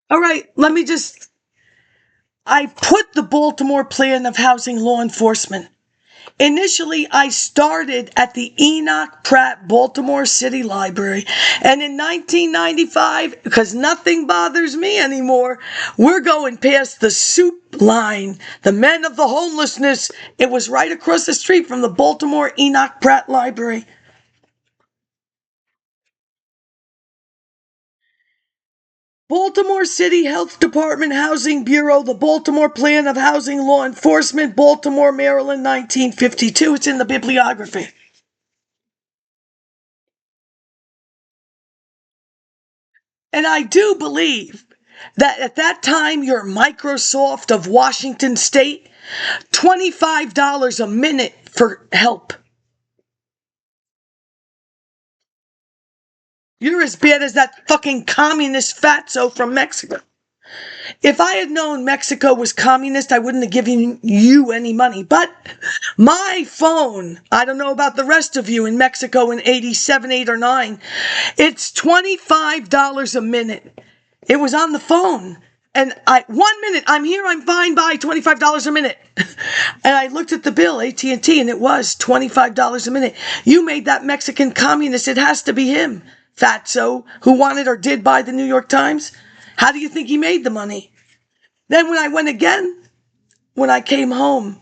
All right, I put the Baltimore plan of housing law enforcement. Initially, I started at the Enoch Pratt Baltimore City Library. And in 1995, because nothing bothers me anymore, we're going past the soup line, the men of the homelessness. It was right across the street from the Baltimore Enoch Pratt Library. Baltimore City Health Department Housing Bureau, the Baltimore Plan of Housing Law Enforcement, Baltimore, Maryland, 1952. It's in the bibliography. And I do believe that at that time, your Microsoft of Washington State, $25 a minute for help. You're as bad as that fucking communist fatso from Mexico. If I had known Mexico was communist, I wouldn't have given you any money. But my phone, I don't know about the rest of you in Mexico in 87, 8, or 9, it's $25 a minute. It was on the phone. And 1 minute, I'm here, I'm fine, bye, $25 a minute. And I looked at the bill, AT&T, and it was $25 a minute. You made that Mexican communist, it has to be him, fatso, who wanted or did buy the New York Times. How do you think he made the money? Then when I went again, when I came home,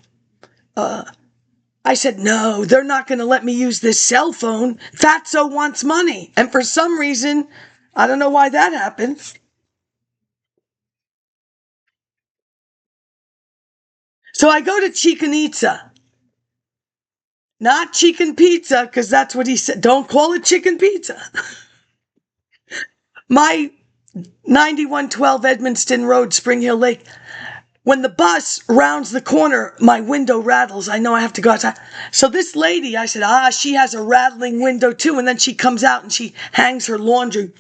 I said, no, they're not going to let me use this cell phone. Fatso wants money. And for some reason, I don't know why that happened. So I go to Chichen Itza. Not chicken pizza, because that's what he said. Don't call it chicken pizza. My 9112 Edmonston Road, Spring Hill Lake. When the bus rounds the corner, my window rattles. I know I have to go outside. So this lady, I said, she has a rattling window too. And then she comes out and she hangs her laundry.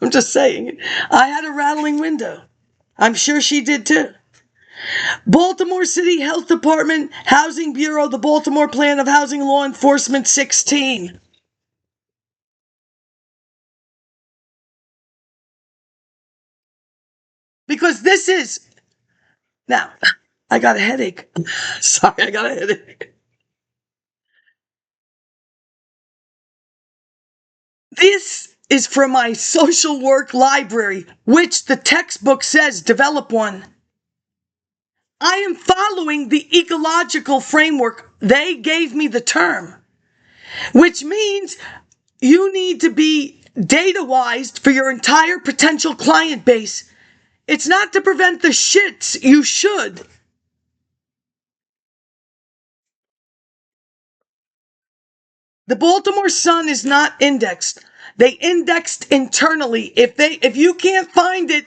I'm just saying. I had a rattling window. I'm sure she did too. Baltimore City Health Department, Housing Bureau, the Baltimore Plan of Housing Law Enforcement, 16. Because this is, now, I got a headache. Sorry, I got a headache. This is from my social work library, which the textbook says develop one. I am following the ecological framework. They gave me the term, which means you need to be data-wise for your entire potential client base. It's not to prevent the shits. You should. The Baltimore Sun is not indexed. They indexed internally. If you can't find it,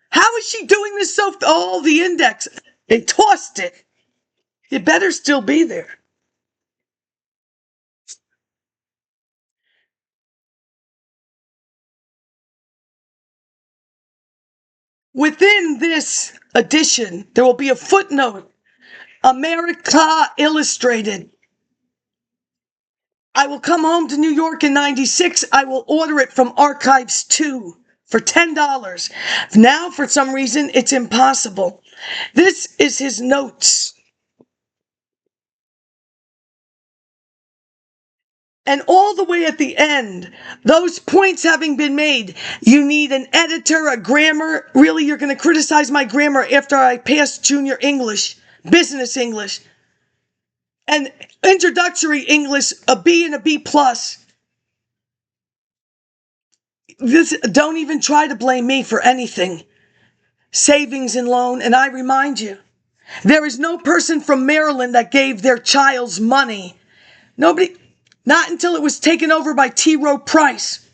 how is she doing this the index. They tossed it. It better still be there. Within this edition, there will be a footnote. America Illustrated. I will come home to New York in 96. I will order it from Archives 2 for $10. Now, for some reason, it's impossible. This is his notes. And all the way at the end, those points having been made, you need an editor, a grammar. Really, you're going to criticize my grammar after I passed junior English, business English, and introductory English, a B and a B plus. Don't even try to blame me for anything. Savings and loan, and I remind you, there is no person from Maryland that gave their child's money. Nobody, not until it was taken over by T. Rowe Price.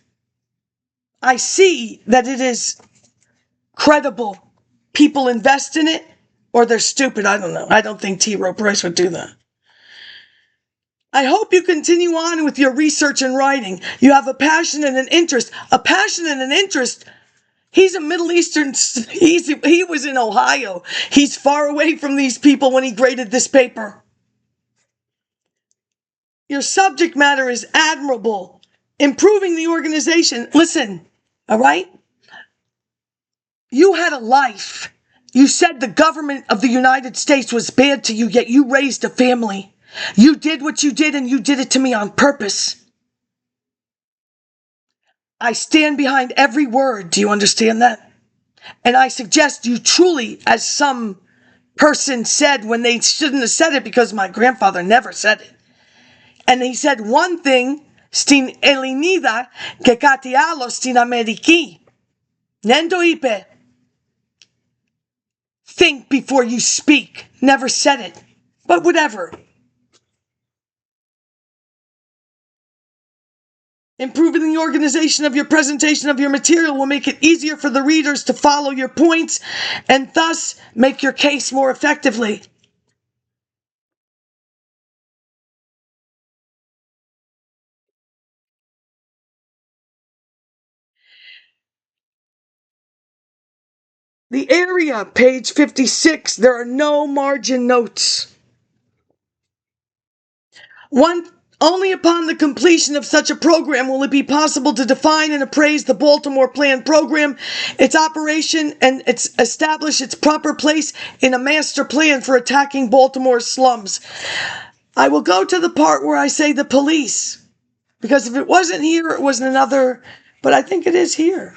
I see that it is credible. People invest in it, or they're stupid. I don't know. I don't think T. Rowe Price would do that. I hope you continue on with your research and writing. You have a passion and an interest. A passion and an interest. He's a Middle Eastern, he was in Ohio. He's far away from these people when he graded this paper. Your subject matter is admirable. Improving the organization. Listen, all right? You had a life. You said the government of the United States was bad to you, yet you raised a family. You did what you did, and you did it to me on purpose. I stand behind every word. Do you understand that? And I suggest you truly, as some person said when they shouldn't have said it because my grandfather never said it. And he said one thing, stin elinida que katialo stin Ameriki. Nendo ipe. Think before you speak. Never said it. But whatever. Improving the organization of your presentation of your material will make it easier for the readers to follow your points and thus make your case more effectively. The area, page 56, there are no margin notes. Only upon the completion of such a program will it be possible to define and appraise the Baltimore Plan program, its operation, and establish its proper place in a master plan for attacking Baltimore's slums. I will go to the part where I say the police, because if it wasn't here, it was another, but I think it is here.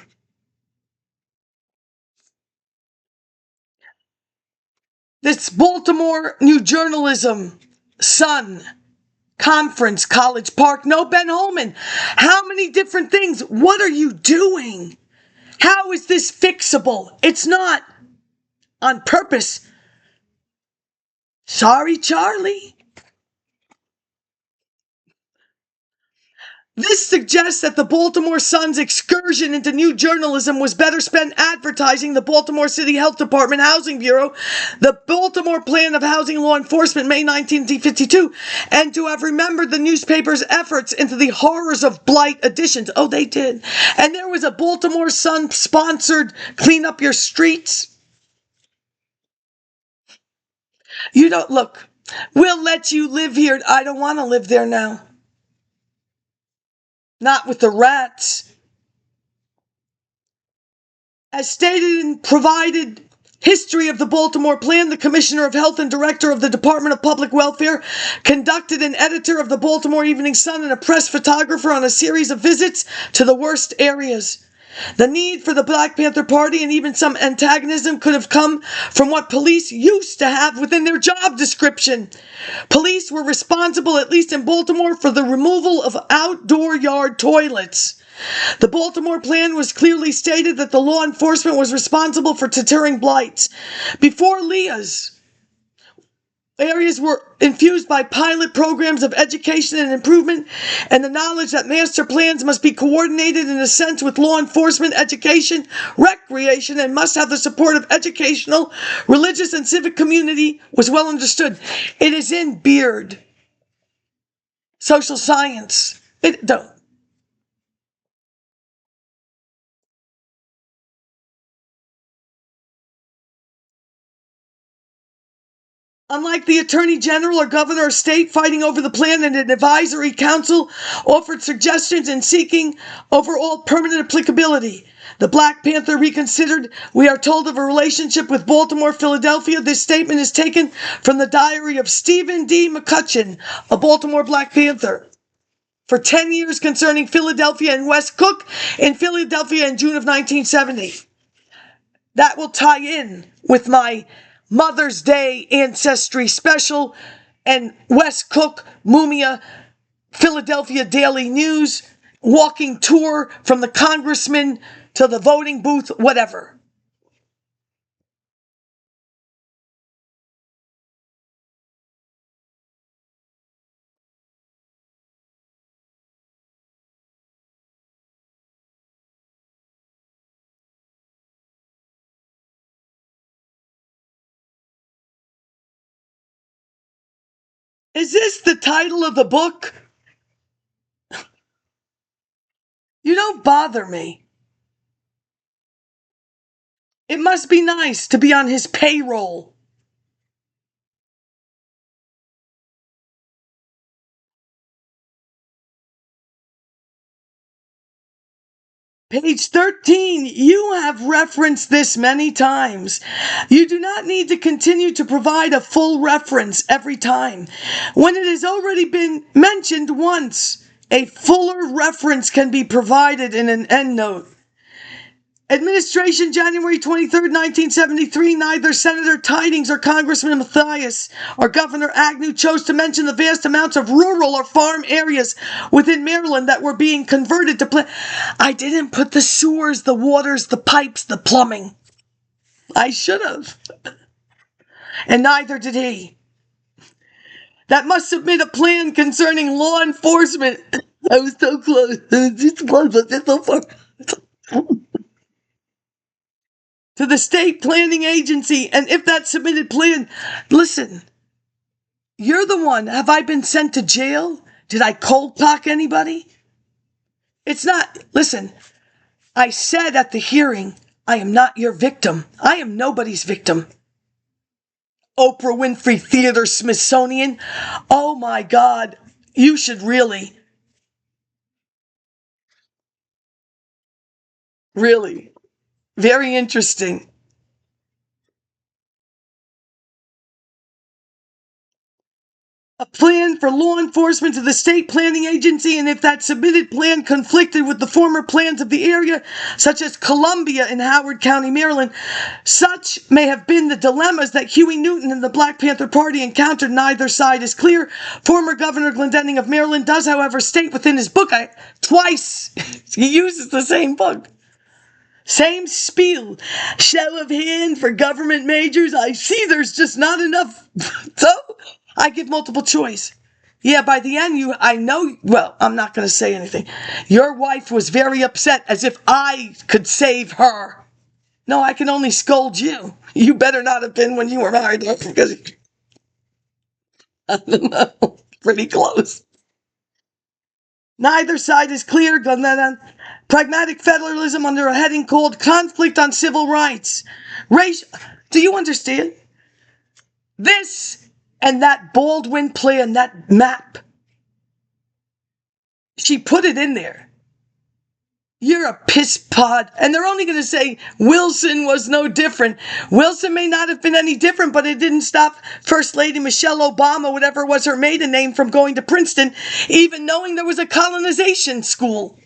This Baltimore New Journalism Sun Conference, College Park, no Ben Holman. How many different things? What are you doing? How is this fixable? It's not on purpose. Sorry, Charlie. This suggests that the Baltimore Sun's excursion into new journalism was better spent advertising the Baltimore City Health Department Housing Bureau, the Baltimore Plan of Housing Law Enforcement, May 1952, and to have remembered the newspaper's efforts into the horrors of blight additions. Oh, they did. And there was a Baltimore Sun-sponsored Clean Up Your Streets. You don't, look, we'll let you live here. I don't want to live there now. Not with the rats. As stated in provided history of the Baltimore Plan, the Commissioner of Health and Director of the Department of Public Welfare conducted an editor of the Baltimore Evening Sun and a press photographer on a series of visits to the worst areas. The need for the Black Panther Party and even some antagonism could have come from what police used to have within their job description. Police were responsible, at least in Baltimore, for the removal of outdoor yard toilets. The Baltimore Plan was clearly stated that the law enforcement was responsible for deterring blights. Before Leah's, areas were infused by pilot programs of education and improvement, and the knowledge that master plans must be coordinated in a sense with law enforcement, education, recreation, and must have the support of educational, religious, and civic community was well understood. It is in Beard. Social science. It don't. Unlike the Attorney General or Governor of State fighting over the plan, and an advisory council offered suggestions in seeking overall permanent applicability. The Black Panther reconsidered, we are told of a relationship with Baltimore, Philadelphia. This statement is taken from the diary of Stephen D. McCutcheon, a Baltimore Black Panther. For 10 years concerning Philadelphia and West Cook in Philadelphia in June of 1970. That will tie in with my Mother's Day Ancestry Special and West Cook, MUMIA, Philadelphia Daily News, walking tour from the congressman to the voting booth, whatever. Is this the title of the book? You don't bother me. It must be nice to be on his payroll. Page 13, you have referenced this many times. You do not need to continue to provide a full reference every time. When it has already been mentioned once, a fuller reference can be provided in an endnote. Administration, January 23rd, 1973, neither Senator Tidings or Congressman Mathias or Governor Agnew chose to mention the vast amounts of rural or farm areas within Maryland that were being converted to I didn't put the sewers, the waters, the pipes, the plumbing. I should have. And neither did he. That must submit a plan concerning law enforcement. I was so close. Just close, but just so far. To the state planning agency, and if that submitted plan, listen, you're the one. Have I been sent to jail? Did I cold cock anybody? It's not, listen, I said at the hearing, I am not your victim. I am nobody's victim. Oprah Winfrey Theater, Smithsonian. Oh my God, you should really, very interesting. A plan for law enforcement to the state planning agency, and if that submitted plan conflicted with the former plans of the area, such as Columbia in Howard County, Maryland, such may have been the dilemmas that Huey Newton and the Black Panther Party encountered. Neither side is clear. Former Governor Glendening of Maryland does, however, state within his book, twice, he uses the same book, same spiel, show of hand for government majors. I see there's just not enough. So I give multiple choice. Yeah, by the end, I know, well, I'm not going to say anything. Your wife was very upset, as if I could save her. No, I can only scold you. You better not have been when you were married, because I don't know, pretty close. Neither side is clear. Pragmatic federalism under a heading called Conflict on Civil Rights. Do you understand? This and that Baldwin plan, that map, she put it in there. You're a piss pod. And they're only going to say Wilson was no different. Wilson may not have been any different, but it didn't stop First Lady Michelle Obama, whatever was her maiden name, from going to Princeton, even knowing there was a colonization school.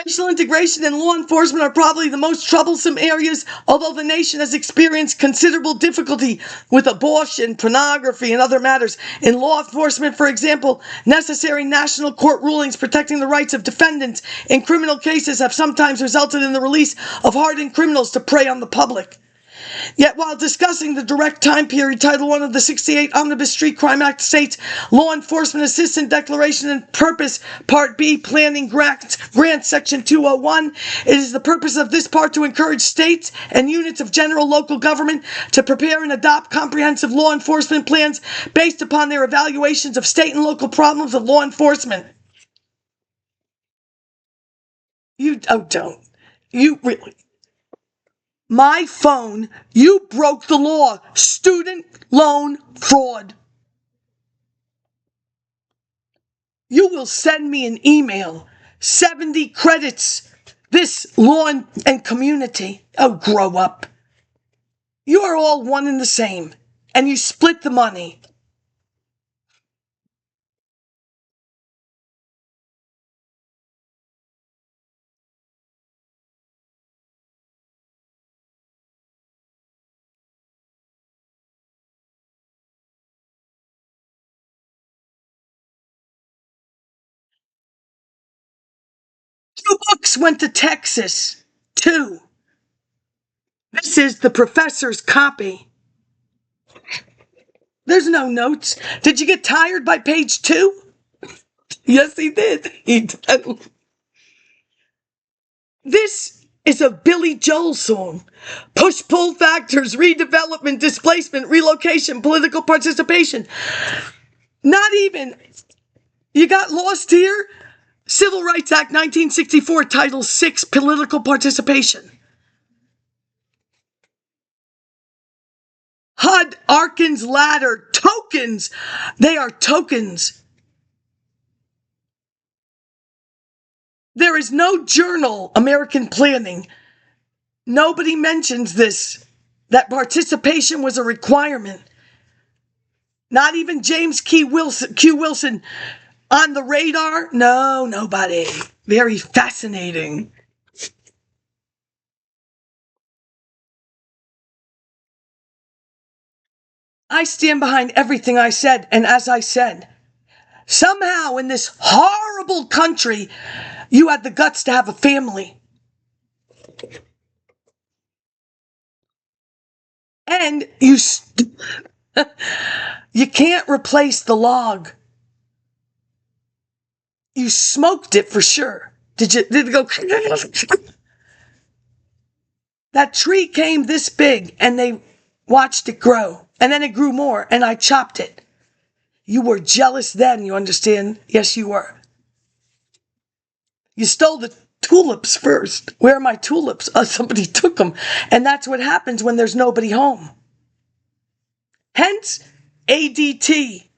Racial integration and law enforcement are probably the most troublesome areas, although the nation has experienced considerable difficulty with abortion, pornography, and other matters. In law enforcement, for example, necessary national court rulings protecting the rights of defendants in criminal cases have sometimes resulted in the release of hardened criminals to prey on the public. Yet while discussing the direct time period, Title I of the 68 Omnibus Street Crime Act states, Law Enforcement Assistant Declaration and Purpose, Part B, Planning Grant, Section 201. It is the purpose of this part to encourage states and units of general local government to prepare and adopt comprehensive law enforcement plans based upon their evaluations of state and local problems of law enforcement. Don't. You really... My phone, you broke the law. Student loan fraud. You will send me an email. 70 credits. This law and community. Oh, grow up. You are all one and the same. And you split the money. Two books went to Texas. 2. This is the professor's copy. There's no notes. Did you get tired by page 2? Yes, he did. He did. This is a Billy Joel song. Push-pull factors, redevelopment, displacement, relocation, political participation. Not even. You got lost here? Civil Rights Act 1964, Title VI, political participation. HUD, Arkin's ladder, tokens. They are tokens. There is no journal, American Planning. Nobody mentions this, that participation was a requirement. Not even James Q. Wilson on the radar? No, nobody. Very fascinating. I stand behind everything I said, and as I said, somehow in this horrible country, you had the guts to have a family. And you can't replace the log. You smoked it for sure. Did it go? That tree came this big and they watched it grow. And then it grew more and I chopped it. You were jealous then, you understand? Yes, you were. You stole the tulips first. Where are my tulips? Somebody took them. And that's what happens when there's nobody home. Hence, ADT.